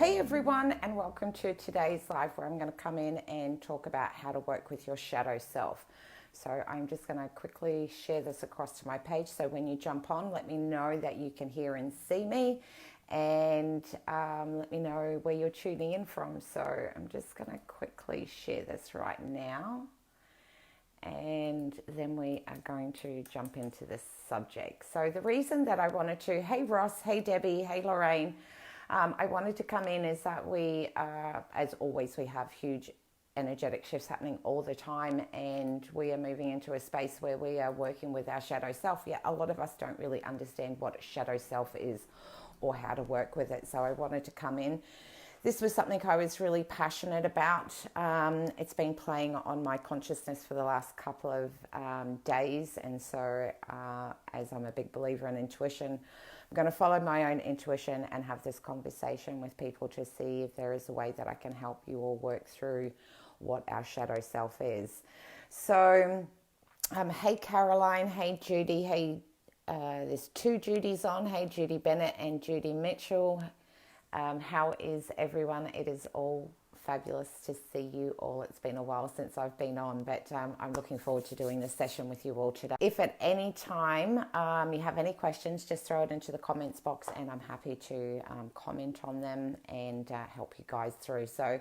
Hey everyone, and welcome to today's live where I'm going to come in and talk about how to work with your shadow self. So I'm just going to quickly share this across to my page, so when you jump on, let me know that you can hear and see me, and let me know where you're tuning in from. So I'm just going to quickly share this right now, and then we are going to jump into this subject. So the reason that I wanted to, hey Ross, hey Debbie, hey Lorraine, I wanted to come in is that we, as always, we have huge energetic shifts happening all the time, and we are moving into a space where we are working with our shadow self. Yet a lot of us don't really understand what a shadow self is or how to work with it. So I wanted to come in. This was something I was really passionate about. It's been playing on my consciousness for the last couple of days, and so as I'm a big believer in intuition, I'm going to follow my own intuition and have this conversation with people to see if there is a way that I can help you all work through what our shadow self is. So, hey Caroline, hey Judy, hey, there's two Judys on. Hey Judy Bennett and Judy Mitchell. How is everyone? It is all fabulous to see you all. It's been a while since I've been on, but I'm looking forward to doing this session with you all today. If at any time you have any questions, just throw it into the comments box and I'm happy to comment on them and help you guys through. So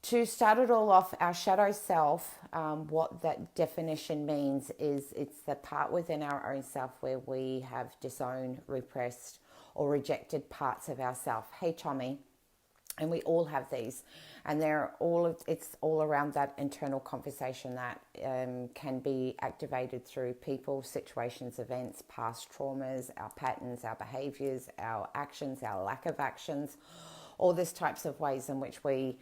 to start it all off, our shadow self, what that definition means is it's the part within our own self where we have disowned, repressed, or rejected parts of ourself. Hey Tommy. And we all have these, and it's all around that internal conversation that can be activated through people, situations, events, past traumas, our patterns, our behaviors, our actions, our lack of actions, all these types of ways in which we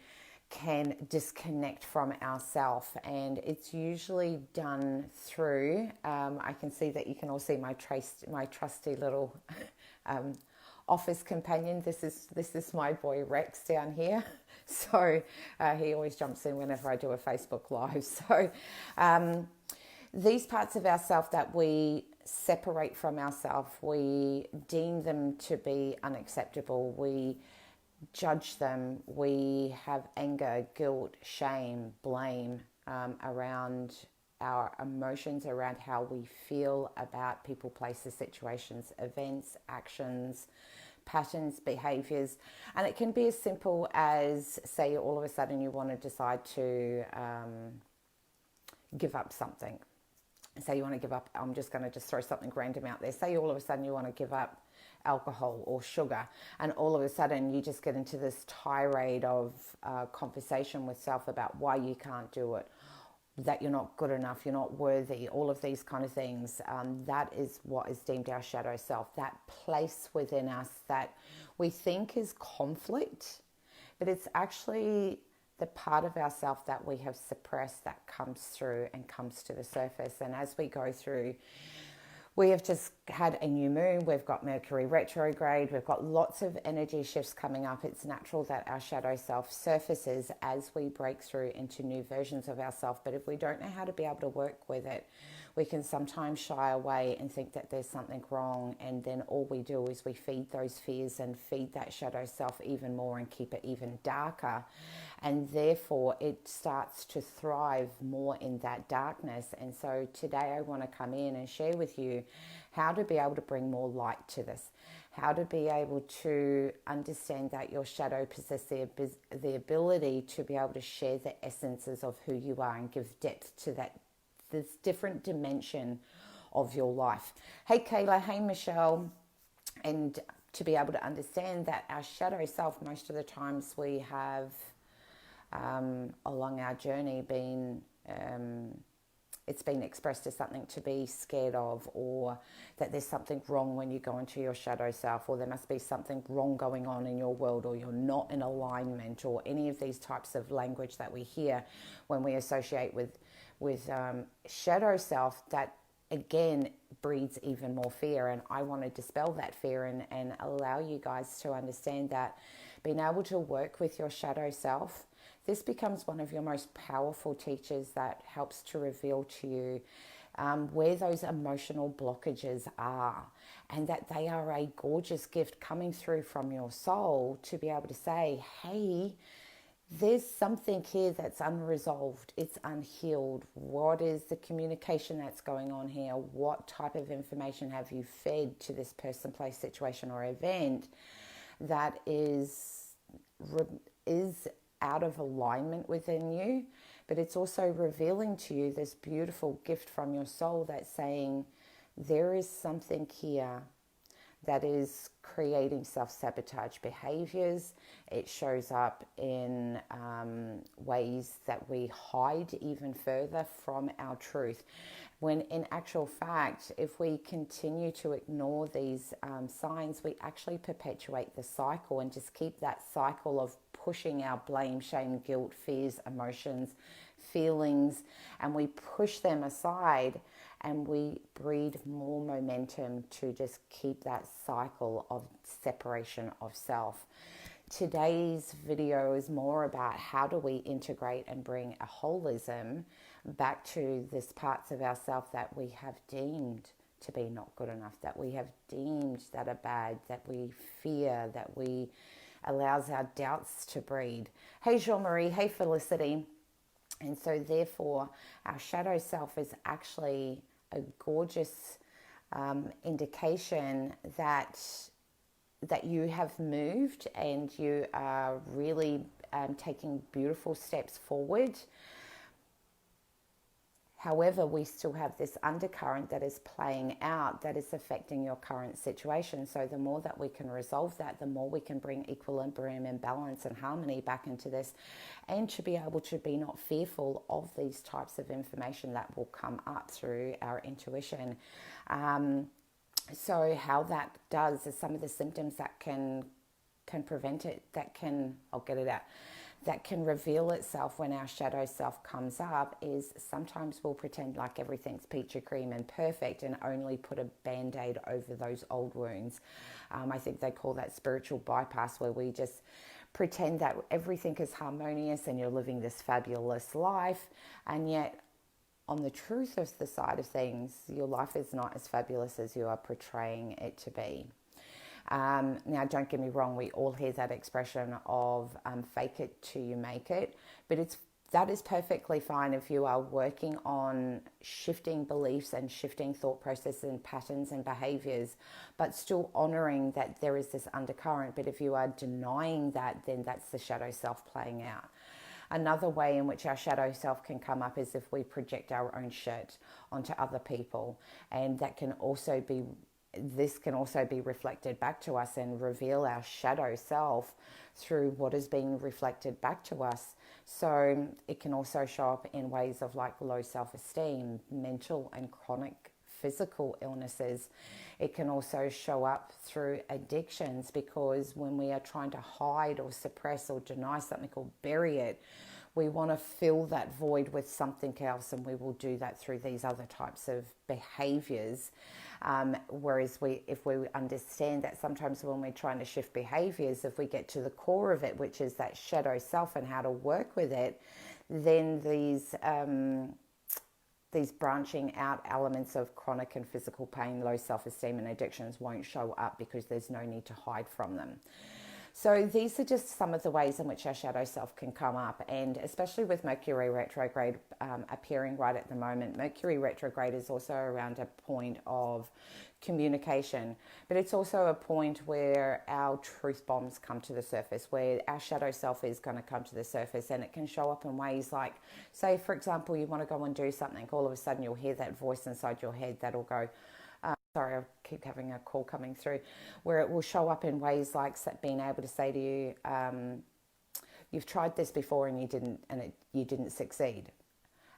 can disconnect from ourselves. And it's usually done through, I can see that you can all see my trusty little office companion. This is my boy Rex down here. So he always jumps in whenever I do a Facebook Live. So these parts of ourselves that we separate from ourselves, we deem them to be unacceptable. We judge them. We have anger, guilt, shame, blame around our emotions, around how we feel about people, places, situations, events, actions, patterns, behaviors. And it can be as simple as, say, all of a sudden you want to decide to give up something. Say you want to give up, I'm just going to throw something random out there. Say all of a sudden you want to give up alcohol or sugar, and all of a sudden you just get into this tirade of conversation with self about why you can't do it, that you're not good enough, you're not worthy, all of these kind of things. That is what is deemed our shadow self, that place within us that we think is conflict, but it's actually the part of ourself that we have suppressed that comes through and comes to the surface. And as we go through, we have just had a new moon, we've got Mercury retrograde, we've got lots of energy shifts coming up. It's natural that our shadow self surfaces as we break through into new versions of ourselves. But if we don't know how to be able to work with it, we can sometimes shy away and think that there's something wrong. And then all we do is we feed those fears and feed that shadow self even more and keep it even darker. And therefore it starts to thrive more in that darkness. And so today I want to come in and share with you how to be able to bring more light to this, how to be able to understand that your shadow possesses the ability to be able to share the essences of who you are and give depth to this different dimension of your life. Hey Kayla, hey Michelle. And to be able to understand that our shadow self, most of the times we have along our journey it's been expressed as something to be scared of, or that there's something wrong when you go into your shadow self, or there must be something wrong going on in your world, or you're not in alignment, or any of these types of language that we hear when we associate with shadow self, that again breeds even more fear. And I want to dispel that fear and allow you guys to understand that being able to work with your shadow self, this becomes one of your most powerful teachers that helps to reveal to you where those emotional blockages are, and that they are a gorgeous gift coming through from your soul to be able to say, hey, there's something here that's unresolved, it's unhealed. What is the communication that's going on here? What type of information have you fed to this person, place, situation, or event that is out of alignment within you? But it's also revealing to you this beautiful gift from your soul that's saying, there is something here that is creating self-sabotage behaviors. It shows up in ways that we hide even further from our truth. When in actual fact, if we continue to ignore these signs, we actually perpetuate the cycle and just keep that cycle of pushing our blame, shame, guilt, fears, emotions, feelings, and we push them aside, and we breed more momentum to just keep that cycle of separation of self. Today's video is more about how do we integrate and bring a holism back to this parts of ourself that we have deemed to be not good enough, that we have deemed that are bad, that we fear, that we allows our doubts to breed. Hey Jean-Marie, hey Felicity. And so therefore our shadow self is actually a gorgeous indication that you have moved and you are really taking beautiful steps forward. However, we still have this undercurrent that is playing out, that is affecting your current situation. So the more that we can resolve that, the more we can bring equilibrium and balance and harmony back into this, and to be able to be not fearful of these types of information that will come up through our intuition. So how that does is some of the symptoms that can prevent it, that can reveal itself when our shadow self comes up is sometimes we'll pretend like everything's peachy cream and perfect and only put a band-aid over those old wounds. I think they call that spiritual bypass, where we just pretend that everything is harmonious and you're living this fabulous life, and yet on the truth of the side of things, your life is not as fabulous as you are portraying it to be. Now, don't get me wrong, we all hear that expression of fake it till you make it, but that is perfectly fine if you are working on shifting beliefs and shifting thought processes and patterns and behaviors, but still honoring that there is this undercurrent. But if you are denying that, then that's the shadow self playing out. Another way in which our shadow self can come up is if we project our own shit onto other people, and this can also be reflected back to us and reveal our shadow self through what is being reflected back to us. So it can also show up in ways of like low self-esteem, mental and chronic physical illnesses. It can also show up through addictions, because when we are trying to hide or suppress or deny something or bury it, we want to fill that void with something else, and we will do that through these other types of behaviors. Whereas if we understand that sometimes when we're trying to shift behaviors, if we get to the core of it, which is that shadow self and how to work with it, then these branching out elements of chronic and physical pain, low self-esteem and addictions won't show up, because there's no need to hide from them. So these are just some of the ways in which our shadow self can come up, and especially with Mercury retrograde appearing right at the moment. Mercury retrograde is also around a point of communication, but it's also a point where our truth bombs come to the surface, where our shadow self is going to come to the surface, and it can show up in ways like, say, for example, you want to go and do something, all of a sudden you'll hear that voice inside your head that'll go, sorry, I keep having a call coming through, where it will show up in ways like being able to say to you, you've tried this before and you didn't succeed.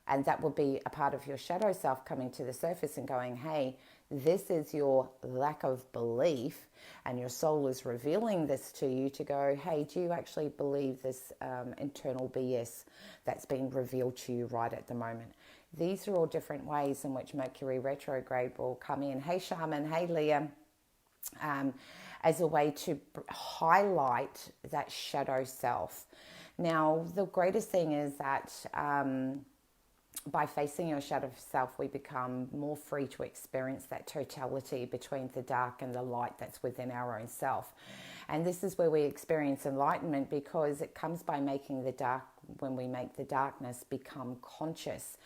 And that will be a part of your shadow self coming to the surface and going, hey, this is your lack of belief, and your soul is revealing this to you to go, hey, do you actually believe this internal BS that's being revealed to you right at the moment? These are all different ways in which Mercury retrograde will come in. Hey, Shaman. Hey, Leah. As a way to highlight that shadow self. Now, the greatest thing is that by facing your shadow self, we become more free to experience that totality between the dark and the light that's within our own self. And this is where we experience enlightenment, because it comes by making the dark, when we make the darkness become conscious.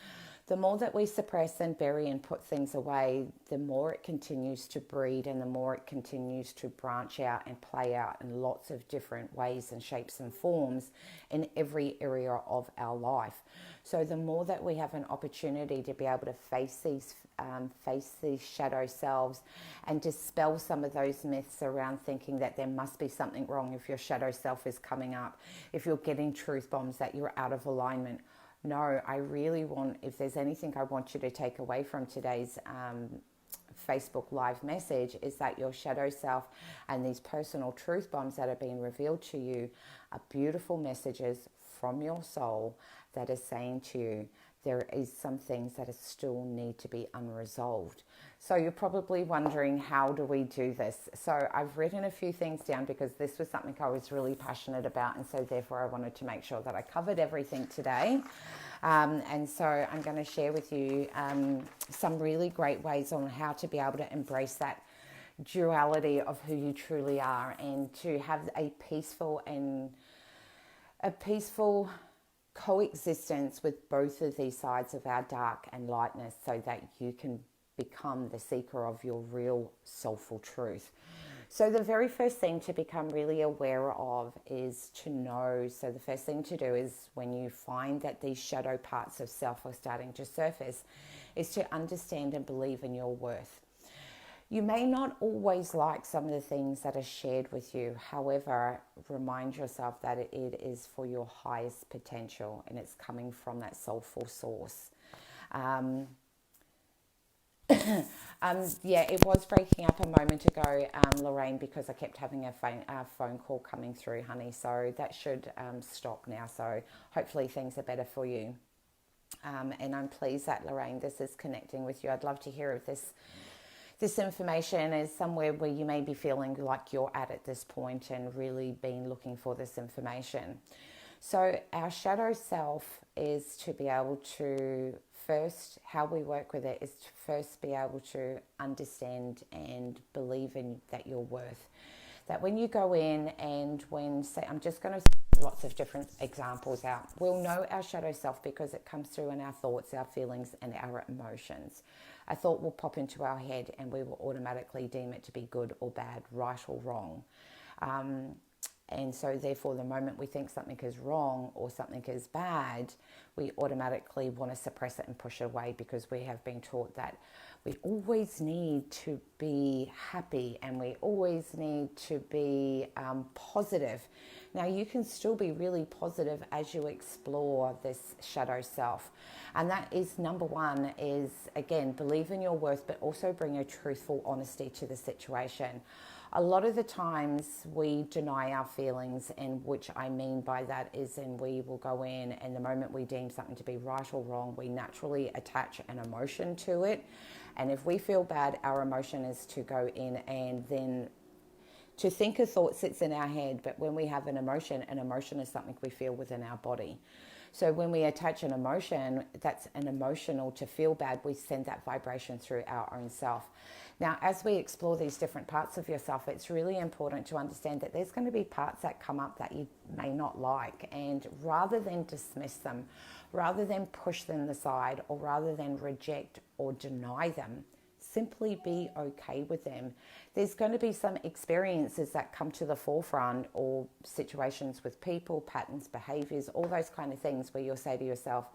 The more that we suppress and bury and put things away, the more it continues to breed, and the more it continues to branch out and play out in lots of different ways and shapes and forms in every area of our life. So the more that we have an opportunity to be able to face these shadow selves and dispel some of those myths around thinking that there must be something wrong if your shadow self is coming up, if you're getting truth bombs, that you're out of alignment. No, I really want, if there's anything I want you to take away from today's Facebook Live message, is that your shadow self and these personal truth bombs that are being revealed to you are beautiful messages from your soul that is saying to you, there is some things that still need to be unresolved. So you're probably wondering, how do we do this? So I've written a few things down because this was something I was really passionate about, and so therefore I wanted to make sure that I covered everything today. And so I'm going to share with you some really great ways on how to be able to embrace that duality of who you truly are, and to have a peaceful coexistence with both of these sides of our dark and lightness, so that you can become the seeker of your real soulful truth. So the very first thing to become really aware of is to know. So the first thing to do is, when you find that these shadow parts of self are starting to surface, is to understand and believe in your worth. You may not always like some of the things that are shared with you. However, remind yourself that it is for your highest potential, and it's coming from that soulful source. It was breaking up a moment ago, Lorraine, because I kept having a phone call coming through, honey. So that should stop now. So hopefully things are better for you. And I'm pleased that, Lorraine, this is connecting with you. I'd love to hear if this information is somewhere where you may be feeling like you're at this point and really been looking for this information. So our shadow self is to be able to first, how we work with it is to first be able to understand and believe in that you're worth. That when you go in and I'm just going to say lots of different examples out. We'll know our shadow self because it comes through in our thoughts, our feelings, and our emotions. A thought will pop into our head and we will automatically deem it to be good or bad, right or wrong. And so therefore, the moment we think something is wrong or something is bad, we automatically want to suppress it and push it away, because we have been taught that we always need to be happy and we always need to be positive. Now, you can still be really positive as you explore this shadow self. And that is, number one, is, again, believe in your worth, but also bring a truthful honesty to the situation. A lot of the times we deny our feelings, and which I mean by that is, and we will go in, and the moment we deem something to be right or wrong, we naturally attach an emotion to it. And if we feel bad, our emotion is to go in and then to think a thought sits in our head. But when we have an emotion is something we feel within our body. So when we attach an emotion, that's an emotional to feel bad, we send that vibration through our own self. Now, as we explore these different parts of yourself, it's really important to understand that there's going to be parts that come up that you may not like. And rather than dismiss them, rather than push them aside, or rather than reject or deny them, simply be okay with them. There's going to be some experiences that come to the forefront, or situations with people, patterns, behaviors, all those kind of things where you'll say to yourself,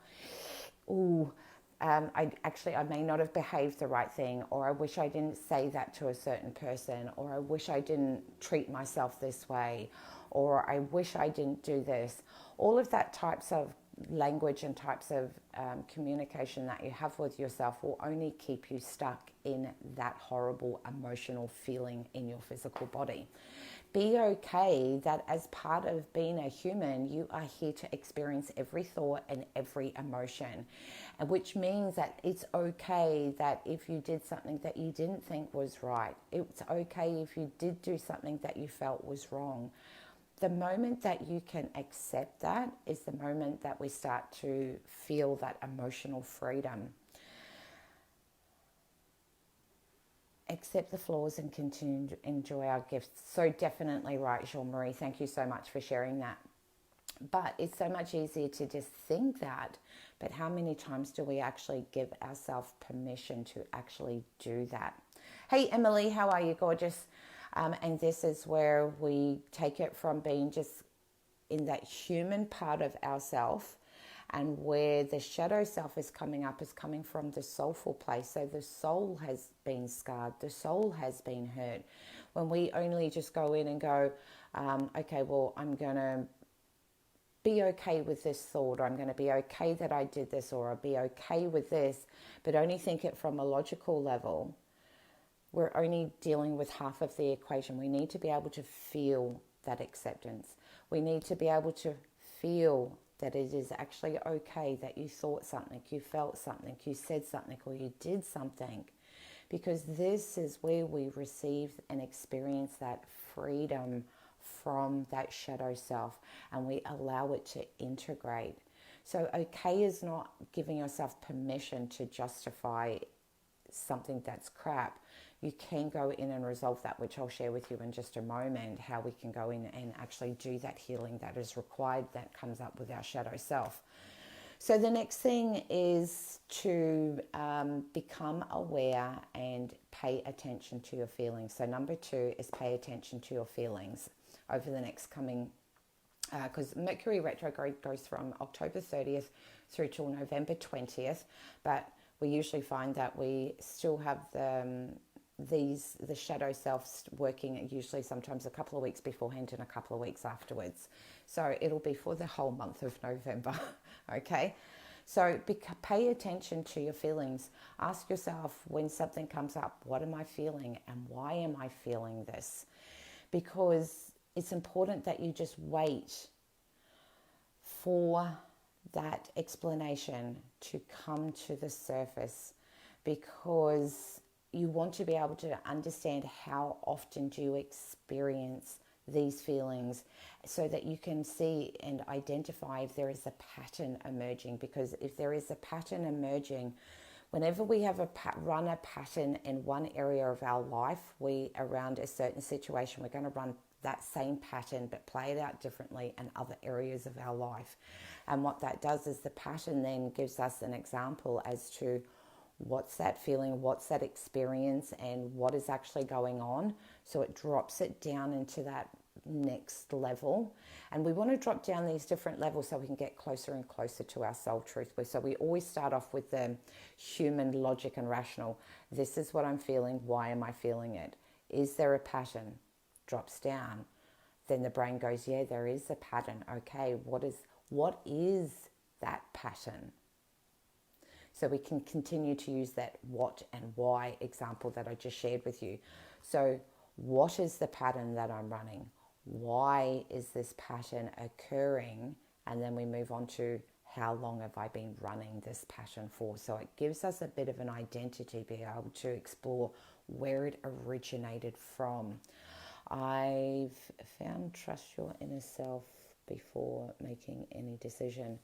I may not have behaved the right thing, or I wish I didn't say that to a certain person, or I wish I didn't treat myself this way, or I wish I didn't do this. All of that types of language and types of communication that you have with yourself will only keep you stuck in that horrible emotional feeling in your physical body. Be okay that as part of being a human, you are here to experience every thought and every emotion, and which means that it's okay that if you did something that you didn't think was right, it's okay if you did do something that you felt was wrong. the moment that you can accept that is the moment that we start to feel that emotional freedom. Accept the flaws and continue to enjoy our gifts. So definitely right, Jean-Marie. Thank you so much for sharing that. But it's so much easier to just think that. But how many times do we actually give ourselves permission to actually do that? Hey, Emily, how are you, gorgeous? And this is where we take it from being just in that human part of ourself, and where the shadow self is coming up is coming from the soulful place. So the soul has been scarred, the soul has been hurt. When we only just go in and go, okay, well, I'm going to be okay with this thought, or I'm going to be okay that I did this, or I'll be okay with this, but only think it from a logical level, we're only dealing with half of the equation. We need to be able to feel that acceptance. We need to be able to feel that it is actually okay that you thought something, you felt something, you said something, or you did something. Because this is where we receive and experience that freedom from that shadow self, and we allow it to integrate. So okay is not giving yourself permission to justify something that's crap. You can go in and resolve that, which I'll share with you in just a moment, how we can go in and actually do that healing that is required, that comes up with our shadow self. So the next thing is to become aware and pay attention to your feelings. So number 2 is pay attention to your feelings over the next coming, because Mercury retrograde goes from October 30th through till November 20th, but we usually find that we still have the shadow selves working usually sometimes a couple of weeks beforehand and a couple of weeks afterwards. So it'll be for the whole month of November, okay? So pay attention to your feelings. Ask yourself, when something comes up, what am I feeling and why am I feeling this? Because it's important that you just wait for that explanation to come to the surface, because you want to be able to understand how often do you experience these feelings, so that you can see and identify if there is a pattern emerging. Because if there is a pattern emerging, whenever we have run a pattern in one area of our life, around a certain situation, we're going to run that same pattern but play it out differently in other areas of our life. And what that does is the pattern then gives us an example as to what's that feeling, what's that experience, and what is actually going on. So it drops it down into that next level. And we want to drop down these different levels so we can get closer and closer to our soul truth. So we always start off with the human logic and rational. This is what I'm feeling. Why am I feeling it? Is there a pattern? Drops down. Then the brain goes, yeah, there is a pattern. Okay, what is that pattern? So we can continue to use that what and why example that I just shared with you. So what is the pattern that I'm running? Why is this pattern occurring? And then we move on to how long have I been running this pattern for? So it gives us a bit of an identity, be able to explore where it originated from. I've found trust your inner self before making any decision.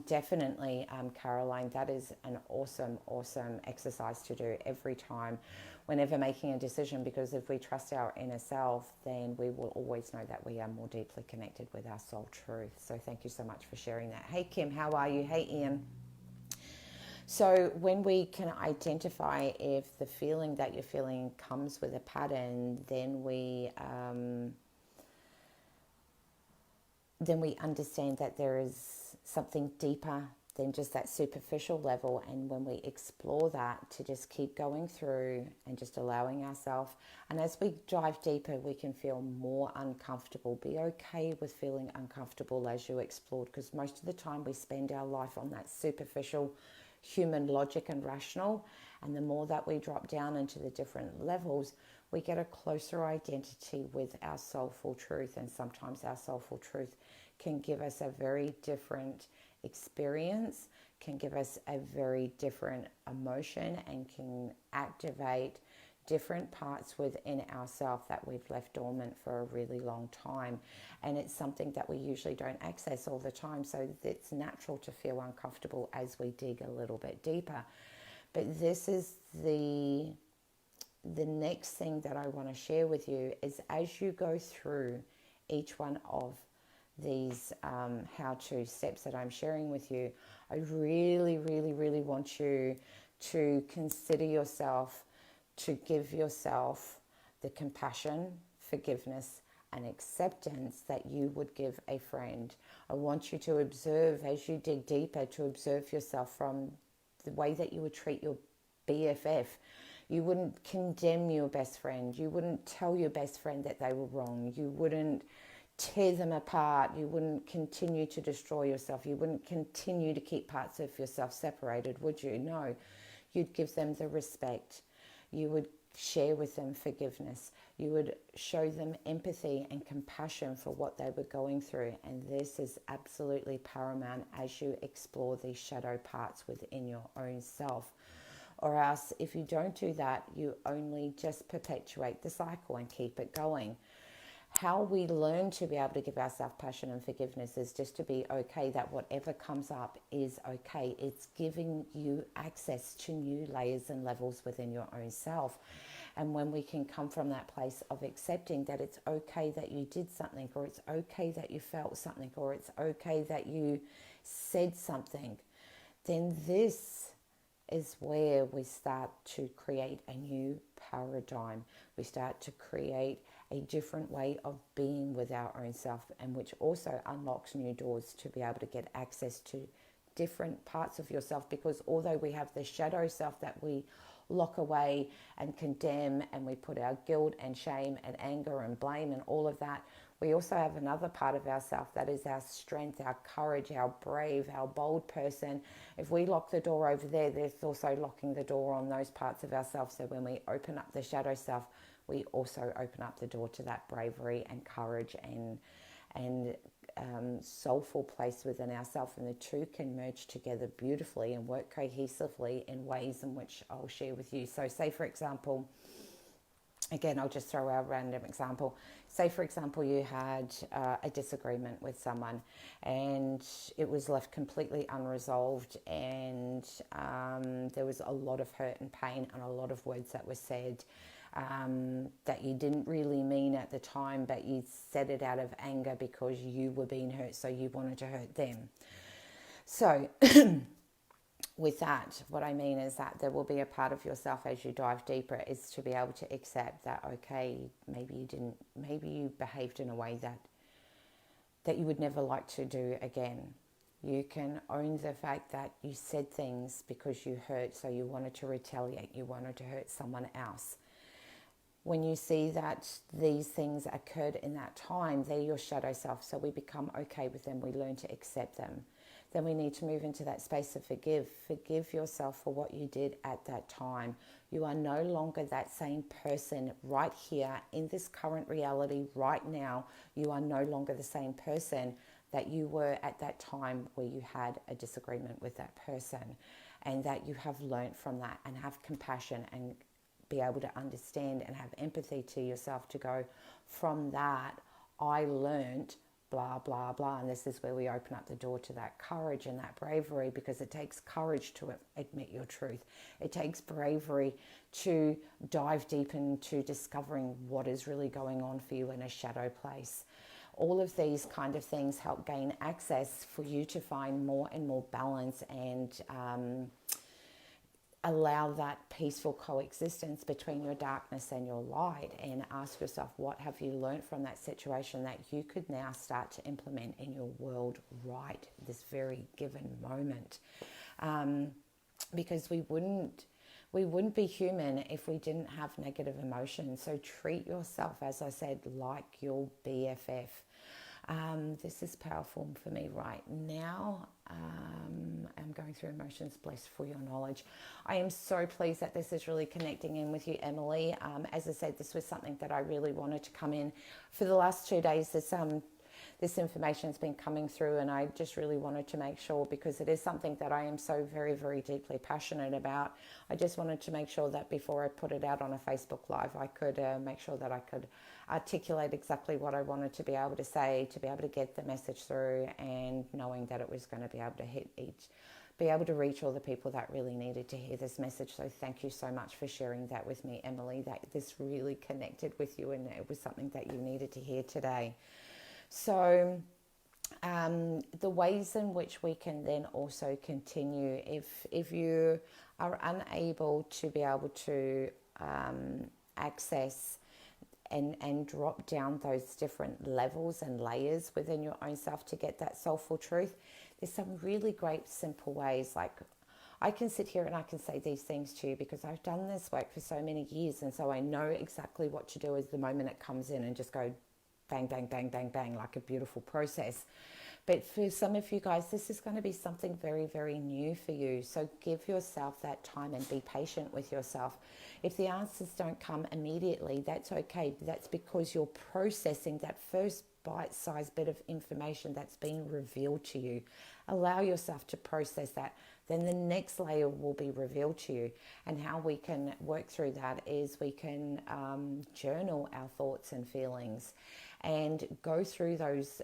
Definitely, Caroline, that is an awesome exercise to do every time, whenever making a decision, because if we trust our inner self, then we will always know that we are more deeply connected with our soul truth. So thank you so much for sharing that. Hey, Kim, how are you? Hey, Ian. So when we can identify if the feeling that you're feeling comes with a pattern, then we understand that there is something deeper than just that superficial level. And when we explore that, to just keep going through and just allowing ourselves, and as we dive deeper, we can feel more uncomfortable. Be okay with feeling uncomfortable as you explored, because most of the time we spend our life on that superficial human logic and rational, and the more that we drop down into the different levels, we get a closer identity with our soulful truth. And sometimes our soulful truth can give us a very different experience, can give us a very different emotion, and can activate different parts within ourselves that we've left dormant for a really long time. And it's something that we usually don't access all the time. So it's natural to feel uncomfortable as we dig a little bit deeper. But this is the next thing that I want to share with you is as you go through each one of these how-to steps that I'm sharing with you, I really, really, really want you to consider yourself, to give yourself the compassion, forgiveness, and acceptance that you would give a friend. I want you to observe as you dig deeper, to observe yourself from the way that you would treat your BFF. You wouldn't condemn your best friend. You wouldn't tell your best friend that they were wrong. You wouldn't tear them apart. You wouldn't continue to destroy yourself. You wouldn't continue to keep parts of yourself separated, would you? No. You'd give them the respect. You would share with them forgiveness. You would show them empathy and compassion for what they were going through. And this is absolutely paramount as you explore these shadow parts within your own self. Or else, if you don't do that, you only just perpetuate the cycle and keep it going. How we learn to be able to give ourselves passion and forgiveness is just to be okay that whatever comes up is okay. It's giving you access to new layers and levels within your own self. And when we can come from that place of accepting that it's okay that you did something, or it's okay that you felt something, or it's okay that you said something, then this is where we start to create a new paradigm. We start to create a different way of being with our own self, and which also unlocks new doors to be able to get access to different parts of yourself. Because although we have the shadow self that we lock away and condemn, and we put our guilt and shame and anger and blame and all of that, we also have another part of ourselves that is our strength, our courage, our brave, our bold person. If we lock the door over there, there's also locking the door on those parts of ourselves. So when we open up the shadow self, we also open up the door to that bravery and courage and soulful place within ourselves. And the two can merge together beautifully and work cohesively in ways in which I'll share with you. So say, for example, again, I'll just throw out a random example. Say, for example, you had a disagreement with someone and it was left completely unresolved, and there was a lot of hurt and pain and a lot of words that were said that you didn't really mean at the time, but you said it out of anger because you were being hurt, so you wanted to hurt them. So with that, what I mean is that there will be a part of yourself as you dive deeper is to be able to accept that, okay, maybe you behaved in a way that you would never like to do again. You can own the fact that you said things because you hurt, so you wanted to retaliate, you wanted to hurt someone else. When you see that these things occurred in that time, they're your shadow self, so we become okay with them, we learn to accept them. Then we need to move into that space of forgive. Forgive yourself for what you did at that time. You are no longer that same person right here in this current reality right now. You are no longer the same person that you were at that time where you had a disagreement with that person, and that you have learnt from that and have compassion and be able to understand and have empathy to yourself to go, from that, I learnt blah, blah, blah. And this is where we open up the door to that courage and that bravery, because it takes courage to admit your truth. It takes bravery to dive deep into discovering what is really going on for you in a shadow place. All of these kind of things help gain access for you to find more and more balance and allow that peaceful coexistence between your darkness and your light, and ask yourself, what have you learned from that situation that you could now start to implement in your world right this very given moment? Because we wouldn't be human if we didn't have negative emotions. So treat yourself, as I said, like your BFF. This is powerful for me right now. I'm going through emotions, blessed for your knowledge. I am so pleased that this is really connecting in with you, Emily. As I said, this was something that I really wanted to come in for the last 2 days. There's this information has been coming through, and I just really wanted to make sure, because it is something that I am so very, very deeply passionate about. I just wanted to make sure that before I put it out on a Facebook Live, I could make sure that I could articulate exactly what I wanted to be able to say, to be able to get the message through, and knowing that it was going to be able to be able to reach all the people that really needed to hear this message. So thank you so much for sharing that with me, Emily, that this really connected with you and it was something that you needed to hear today. So the ways in which we can then also continue, if you are unable to be able to access and drop down those different levels and layers within your own self to get that soulful truth, there's some really great simple ways. Like, I can sit here and I can say these things to you because I've done this work for so many years, and so I know exactly what to do as the moment it comes in, and just go bang, bang, bang, bang, bang, like a beautiful process. But for some of you guys, this is going to be something very, very new for you. So give yourself that time and be patient with yourself. If the answers don't come immediately, that's okay. That's because you're processing that first bite-sized bit of information that's been revealed to you. Allow yourself to process that. Then the next layer will be revealed to you. And how we can work through that is we can journal our thoughts and feelings and go through those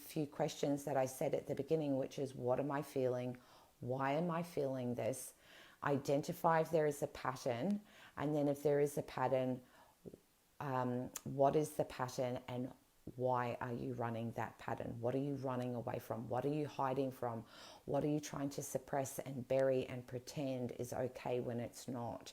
few questions that I said at the beginning, which is, what am I feeling? Why am I feeling this? Identify if there is a pattern, and then if there is a pattern, what is the pattern and why are you running that pattern? What are you running away from? What are you hiding from? What are you trying to suppress and bury and pretend is okay when it's not?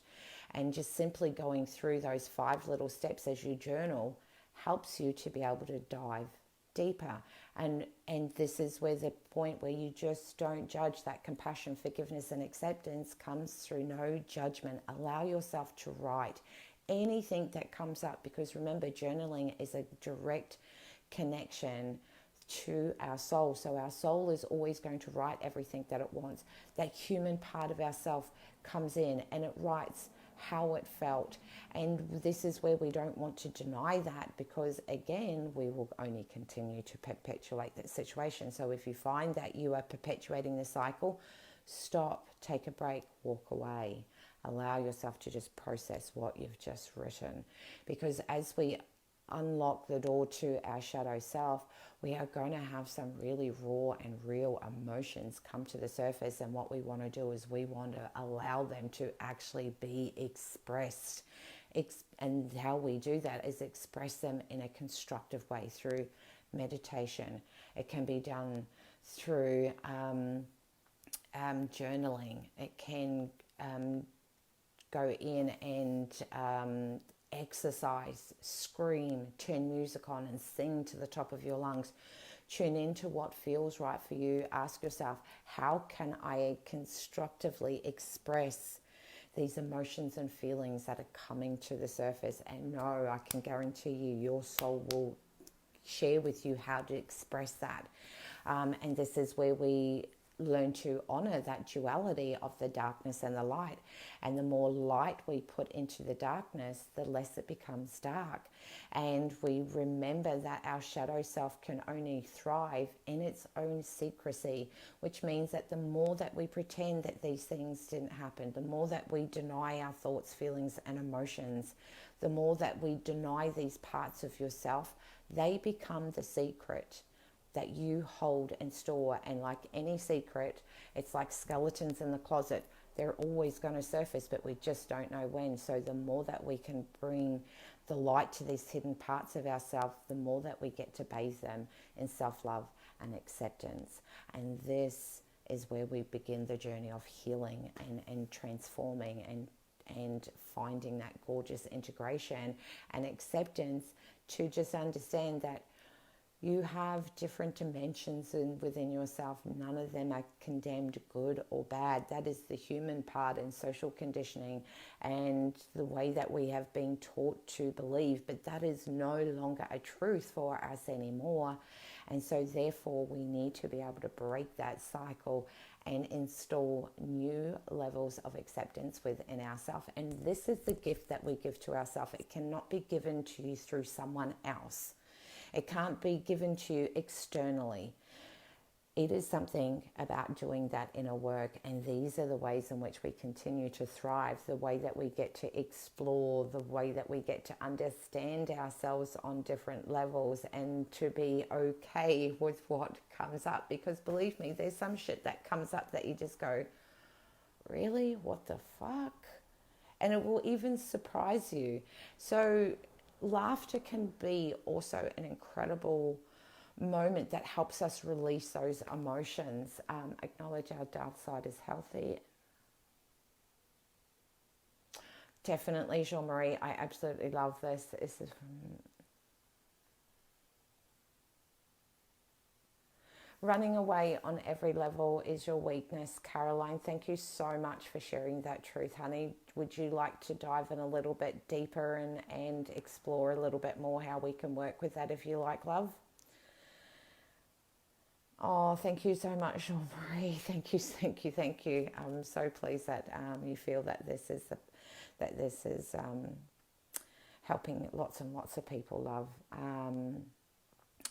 And just simply going through those 5 little steps as you journal helps you to be able to dive deeper. And this is where the point where you just don't judge. That compassion, forgiveness, and acceptance comes through no judgment. Allow yourself to write anything that comes up, because remember, journaling is a direct connection to our soul. So our soul is always going to write everything that it wants. That human part of ourself comes in and it writes how it felt. And this is where we don't want to deny that, because again, we will only continue to perpetuate that situation. So if you find that you are perpetuating the cycle, stop, take a break, walk away. Allow yourself to just process what you've just written. Because as we unlock the door to our shadow self, we are going to have some really raw and real emotions come to the surface. And what we want to do is we want to allow them to actually be expressed. And how we do that is express them in a constructive way through meditation. It can be done through journaling. It can go in and exercise, scream, turn music on and sing to the top of your lungs. Tune into what feels right for you. Ask yourself, how can I constructively express these emotions and feelings that are coming to the surface? And no, I can guarantee you, your soul will share with you how to express that. And this is where we learn to honor that duality of the darkness and the light. And the more light we put into the darkness, the less it becomes dark. And we remember that our shadow self can only thrive in its own secrecy, which means that the more that we pretend that these things didn't happen, the more that we deny our thoughts, feelings, and emotions, the more that we deny these parts of yourself, they become the secret that you hold and store. And like any secret, it's like skeletons in the closet. They're always going to surface, but we just don't know when. So the more that we can bring the light to these hidden parts of ourselves, the more that we get to bathe them in self-love and acceptance. And this is where we begin the journey of healing and transforming and finding that gorgeous integration and acceptance, to just understand that you have different dimensions within yourself. None of them are condemned good or bad. That is the human part and social conditioning and the way that we have been taught to believe. But that is no longer a truth for us anymore. And so therefore we need to be able to break that cycle and install new levels of acceptance within ourselves. And this is the gift that we give to ourselves. It cannot be given to you through someone else. It can't be given to you externally. It is something about doing that inner work, and these are the ways in which we continue to thrive, the way that we get to explore, the way that we get to understand ourselves on different levels and to be okay with what comes up. Because believe me, there's some shit that comes up that you just go, really? What the fuck? And it will even surprise you. So laughter can be also an incredible moment that helps us release those emotions. Acknowledge our dark side is healthy. Definitely, Jean-Marie, I absolutely love this. This is from running away on every level is your weakness. Caroline, thank you so much for sharing that truth, honey. Would you like to dive in a little bit deeper and explore a little bit more how we can work with that if you like, love? Oh, thank you so much, Jean-Marie. Thank you, thank you, thank you. I'm so pleased that you feel that this is helping lots and lots of people, love.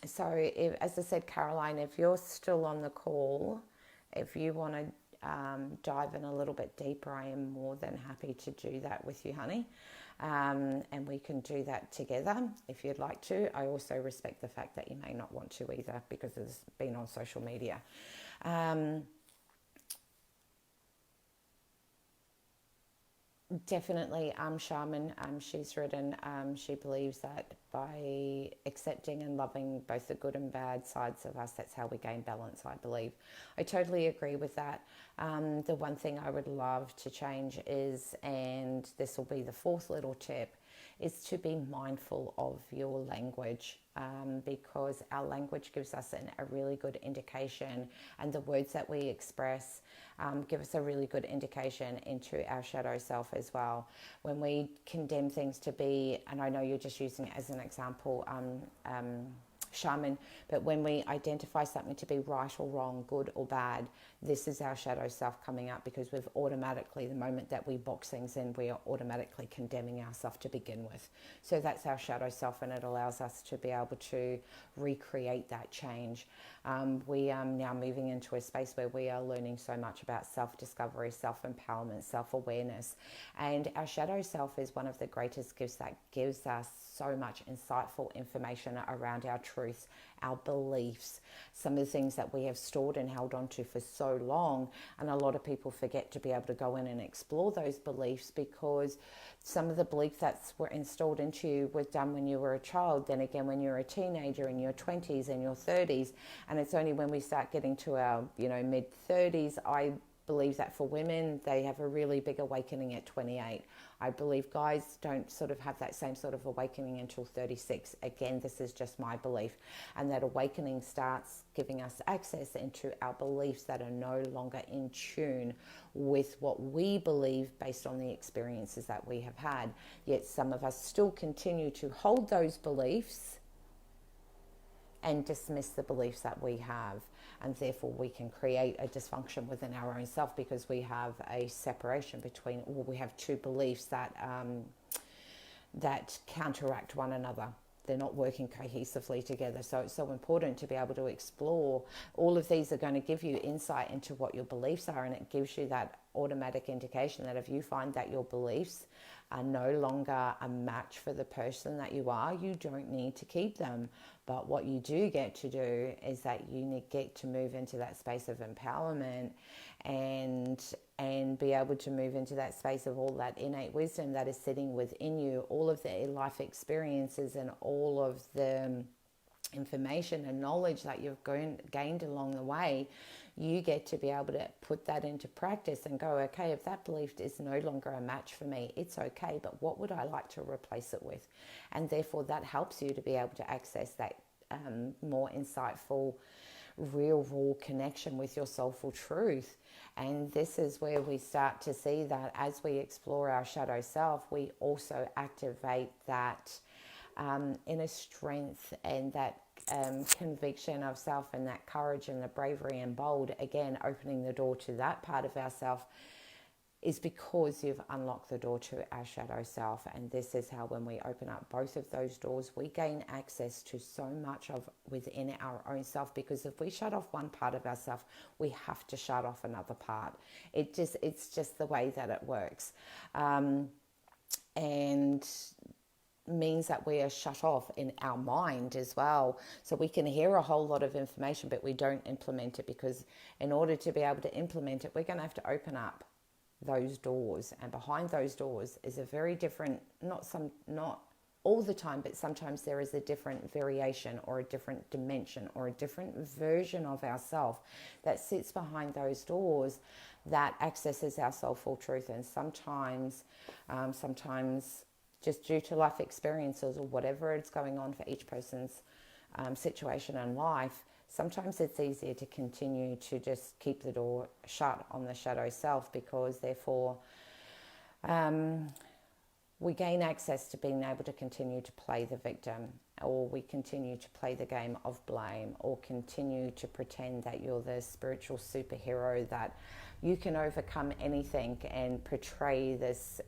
So, as I said, Caroline, if you're still on the call, if you want to dive in a little bit deeper, I am more than happy to do that with you, honey. And we can do that together if you'd like to. I also respect the fact that you may not want to either because it's been on social media. Definitely, Shaman, she's written, she believes that by accepting and loving both the good and bad sides of us, that's how we gain balance, I believe. I totally agree with that. The one thing I would love to change is, and this will be the fourth little tip, is to be mindful of your language, because our language gives us a really good indication, and the words that we express give us a really good indication into our shadow self as well. When we condemn things to be, and I know you're just using it as an example, Shaman, but when we identify something to be right or wrong, good or bad, this is our shadow self coming up, because we've automatically, the moment that we box things in, we are automatically condemning ourselves to begin with. So that's our shadow self, and it allows us to be able to recreate that change. We are now moving into a space where we are learning so much about self-discovery, self-empowerment, self-awareness, and our shadow self is one of the greatest gifts that gives us so much insightful information around our truths, our beliefs, some of the things that we have stored and held on to for so long. And a lot of people forget to be able to go in and explore those beliefs, because some of the beliefs that were installed into you was done when you were a child, then again when you're a teenager, in your 20s and your 30s. And it's only when we start getting to our mid 30s, I believe that for women, they have a really big awakening at 28. I believe guys don't sort of have that same sort of awakening until 36. Again, this is just my belief. And that awakening starts giving us access into our beliefs that are no longer in tune with what we believe based on the experiences that we have had. Yet some of us still continue to hold those beliefs and dismiss the beliefs that we have. And therefore we can create a dysfunction within our own self, because we have a separation between, or we have two beliefs that that counteract one another. They're not working cohesively together. So it's so important to be able to explore. All of these are going to give you insight into what your beliefs are, and it gives you that automatic indication that if you find that your beliefs are no longer a match for the person that you are, you don't need to keep them. But what you do get to do is that you get to move into that space of empowerment and be able to move into that space of all that innate wisdom that is sitting within you, all of the life experiences and all of the information and knowledge that you've gained along the way. You get to be able to put that into practice and go, okay, if that belief is no longer a match for me, it's okay, but what would I like to replace it with? And therefore that helps you to be able to access that more insightful, real, raw connection with your soulful truth. And this is where we start to see that as we explore our shadow self, we also activate that inner strength and that conviction of self, and that courage and the bravery and bold, again opening the door to that part of ourself is because you've unlocked the door to our shadow self. And this is how, when we open up both of those doors, we gain access to so much of within our own self. Because if we shut off one part of ourself, we have to shut off another part. It's just the way that it works. And means that we are shut off in our mind as well. So we can hear a whole lot of information, but we don't implement it, because in order to be able to implement it, we're going to have to open up those doors. And behind those doors is a very different, not all the time, but sometimes there is a different variation or a different dimension or a different version of ourself that sits behind those doors that accesses our soulful truth. And sometimes just due to life experiences or whatever is going on for each person's situation in life, sometimes it's easier to continue to just keep the door shut on the shadow self, because therefore we gain access to being able to continue to play the victim, or we continue to play the game of blame, or continue to pretend that you're the spiritual superhero, that you can overcome anything, and portray this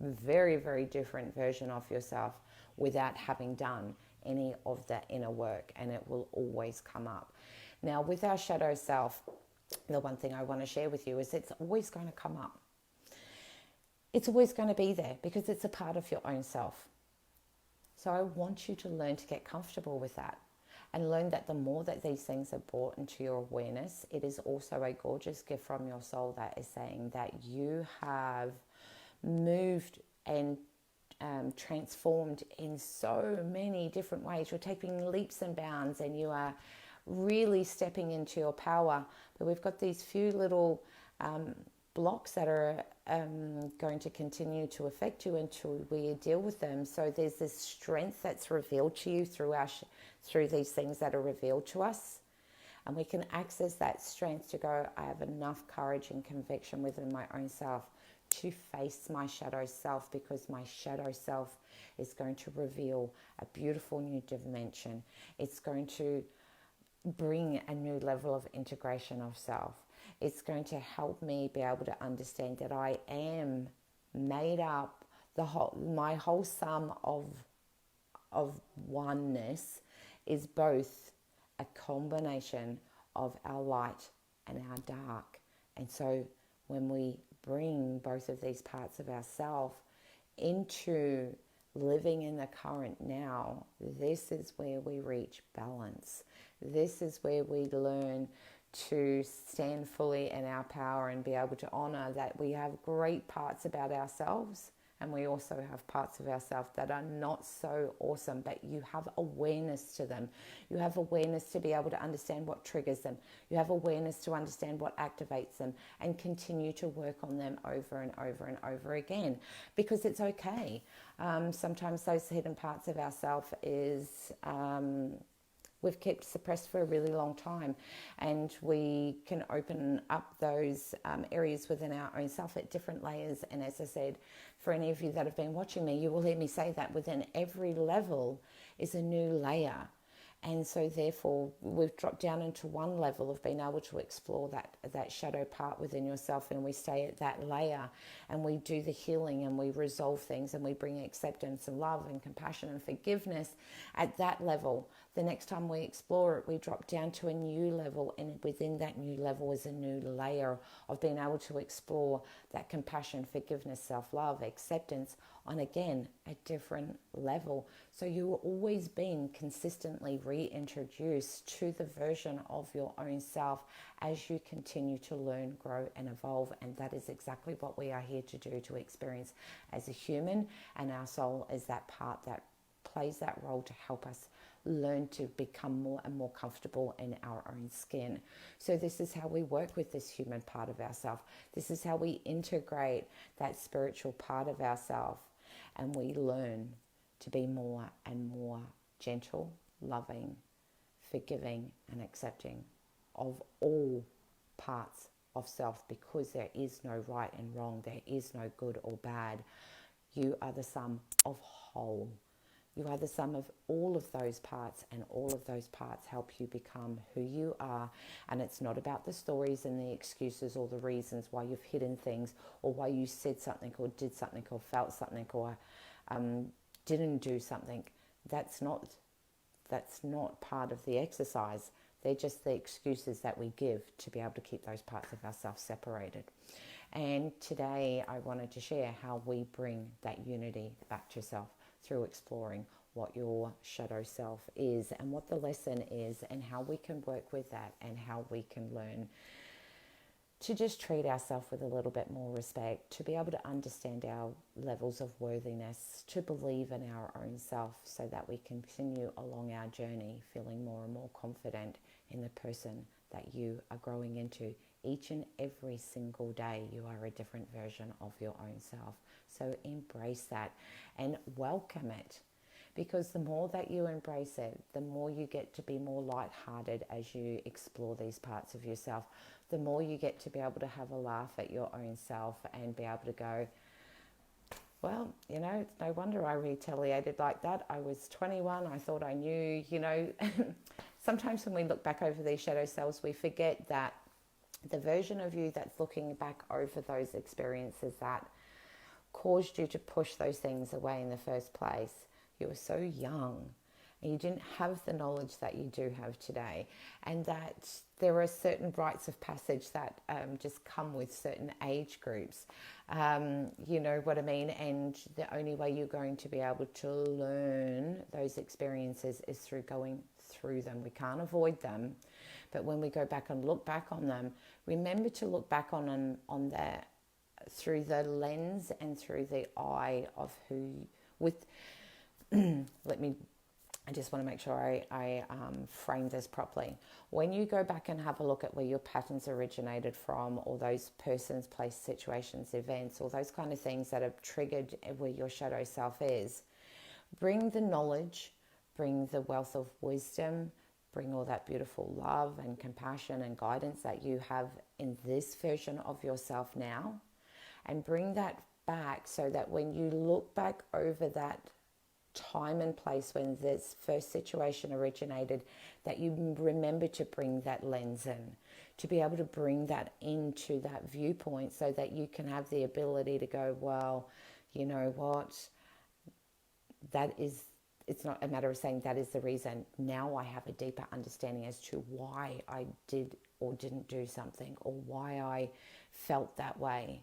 very, very different version of yourself without having done any of that inner work, and it will always come up. Now, with our shadow self, the one thing I want to share with you is it's always going to come up. It's always going to be there, because it's a part of your own self. So I want you to learn to get comfortable with that, and learn that the more that these things are brought into your awareness, it is also a gorgeous gift from your soul that is saying that you have moved and transformed in so many different ways. You're taking leaps and bounds, and you are really stepping into your power. But we've got these few little blocks that are going to continue to affect you until we deal with them. So there's this strength that's revealed to you through these things that are revealed to us. And we can access that strength to go, I have enough courage and conviction within my own self to face my shadow self, because my shadow self is going to reveal a beautiful new dimension. It's going to bring a new level of integration of self. It's going to help me be able to understand that I am made up, my whole sum of oneness is both a combination of our light and our dark. And so when we bring both of these parts of ourselves into living in the current now, this is where we reach balance. This is where we learn to stand fully in our power and be able to honor that we have great parts about ourselves, and we also have parts of ourselves that are not so awesome, but you have awareness to them. You have awareness to be able to understand what triggers them. You have awareness to understand what activates them, and continue to work on them over and over and over again, because it's okay. Sometimes those hidden parts of ourselves is we've kept suppressed for a really long time, and we can open up those areas within our own self at different layers. And as I said, for any of you that have been watching me, you will hear me say that within every level is a new layer. And so therefore we've dropped down into one level of being able to explore that shadow part within yourself, and we stay at that layer, and we do the healing, and we resolve things, and we bring acceptance and love and compassion and forgiveness at that level. The next time we explore it, we drop down to a new level, and within that new level is a new layer of being able to explore that compassion, forgiveness, self-love, acceptance on, again, a different level. So you're always being consistently reintroduced to the version of your own self as you continue to learn, grow, and evolve. And that is exactly what we are here to do, to experience as a human. And our soul is that part that plays that role to help us learn to become more and more comfortable in our own skin. So this is how we work with this human part of ourselves. This is how we integrate that spiritual part of ourselves, and we learn to be more and more gentle, loving, forgiving, and accepting of all parts of self, because there is no right and wrong. There is no good or bad. You are the sum of whole. You are the sum of all of those parts, and all of those parts help you become who you are. And it's not about the stories and the excuses or the reasons why you've hidden things, or why you said something or did something or felt something or didn't do something. That's not part of the exercise. They're just the excuses that we give to be able to keep those parts of ourselves separated. And today I wanted to share how we bring that unity back to yourself through exploring what your shadow self is and what the lesson is, and how we can work with that, and how we can learn to just treat ourselves with a little bit more respect, to be able to understand our levels of worthiness, to believe in our own self, so that we continue along our journey feeling more and more confident in the person that you are growing into. Each and every single day, you are a different version of your own self. So embrace that and welcome it, because the more that you embrace it, the more you get to be more lighthearted as you explore these parts of yourself. The more you get to be able to have a laugh at your own self and be able to go, well, it's no wonder I retaliated like that. I was 21. I thought I knew, Sometimes when we look back over these shadow selves, we forget that the version of you that's looking back over those experiences that caused you to push those things away in the first place, you were so young and you didn't have the knowledge that you do have today, and that there are certain rites of passage that just come with certain age groups. You know what I mean? And the only way you're going to be able to learn those experiences is through going through them. We can't avoid them, but when we go back and look back on them, remember to look back on them through the lens and through the eye of I just want to make sure I frame this properly. When you go back and have a look at where your patterns originated from, or those persons, place, situations, events, all those kind of things that have triggered where your shadow self is, bring the knowledge, bring the wealth of wisdom, bring all that beautiful love and compassion and guidance that you have in this version of yourself now, and bring that back so that when you look back over that time and place when this first situation originated, that you remember to bring that lens in, to be able to bring that into that viewpoint, so that you can have the ability to go, well, you know what, it's not a matter of saying that is the reason. Now I have a deeper understanding as to why I did or didn't do something, or why I felt that way.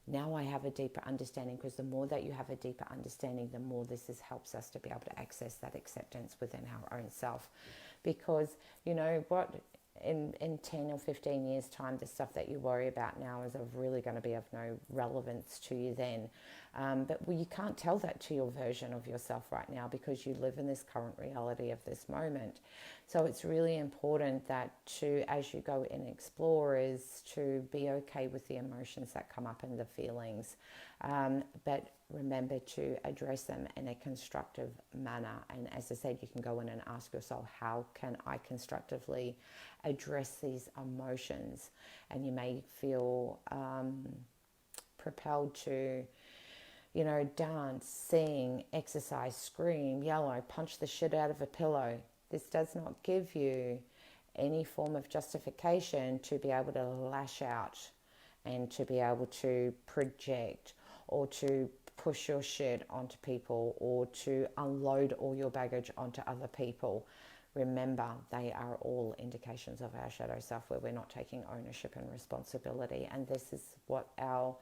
Now I have a deeper understanding, because the more that you have a deeper understanding, the more helps us to be able to access that acceptance within our own self. Because you know what, in 10 or 15 years time, the stuff that you worry about now is really going to be of no relevance to you then. But you can't tell that to your version of yourself right now, because you live in this current reality of this moment. So it's really important that as you go and explore, is to be okay with the emotions that come up and the feelings. But remember to address them in a constructive manner. And as I said, you can go in and ask yourself, how can I constructively address these emotions? And you may feel propelled to, dance, sing, exercise, scream, yell, punch the shit out of a pillow. This does not give you any form of justification to be able to lash out and to be able to project, or to push your shit onto people, or to unload all your baggage onto other people. Remember, they are all indications of our shadow self, where we're not taking ownership and responsibility. And this is what our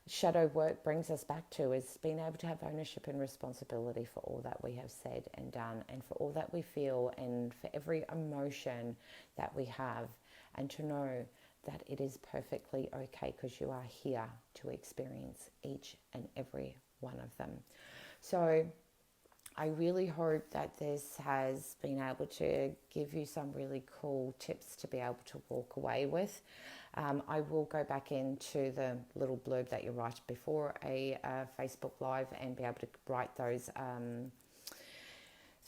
shadow work brings us back to, is being able to have ownership and responsibility for all that we have said and done, and for all that we feel, and for every emotion that we have, and to know that it is perfectly okay, because you are here to experience each and every one of them. So I really hope that this has been able to give you some really cool tips to be able to walk away with. I will go back into the little blurb that you write before a Facebook Live, and be able to write those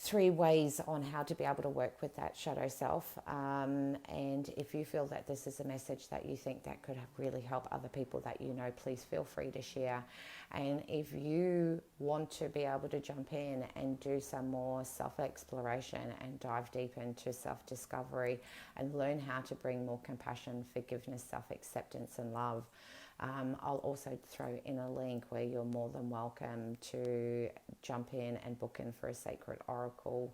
3 ways on how to be able to work with that shadow self. And if you feel that this is a message that you think that could really help other people that you know, please feel free to share. And if you want to be able to jump in and do some more self-exploration and dive deep into self-discovery and learn how to bring more compassion, forgiveness, self-acceptance and love, I'll also throw in a link where you're more than welcome to jump in and book in for a sacred oracle,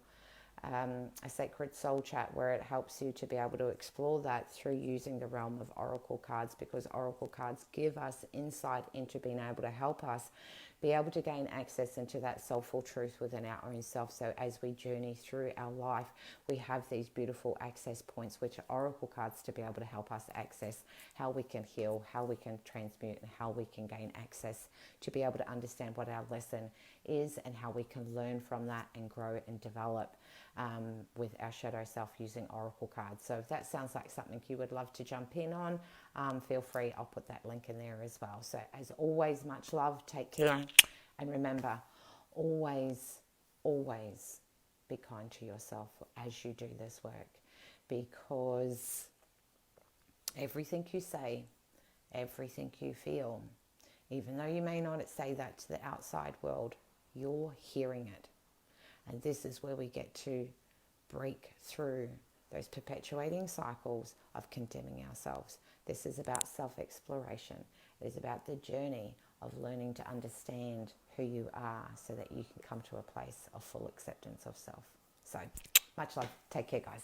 a sacred soul chat, where it helps you to be able to explore that through using the realm of oracle cards, because oracle cards give us insight into being able to help us be able to gain access into that soulful truth within our own self. So as we journey through our life, we have these beautiful access points, which are oracle cards, to be able to help us access how we can heal, how we can transmute, and how we can gain access to be able to understand what our lesson is and how we can learn from that and grow and develop with our shadow self using oracle cards. So if that sounds like something you would love to jump in on, feel free. I'll put that link in there as well. So as always, much love, take care, and remember, always, always be kind to yourself as you do this work, because everything you say, everything you feel, even though you may not say that to the outside world, you're hearing it. And this is where we get to break through those perpetuating cycles of condemning ourselves. This is about self-exploration. It is about the journey of learning to understand who you are so that you can come to a place of full acceptance of self. So, much love. Take care, guys.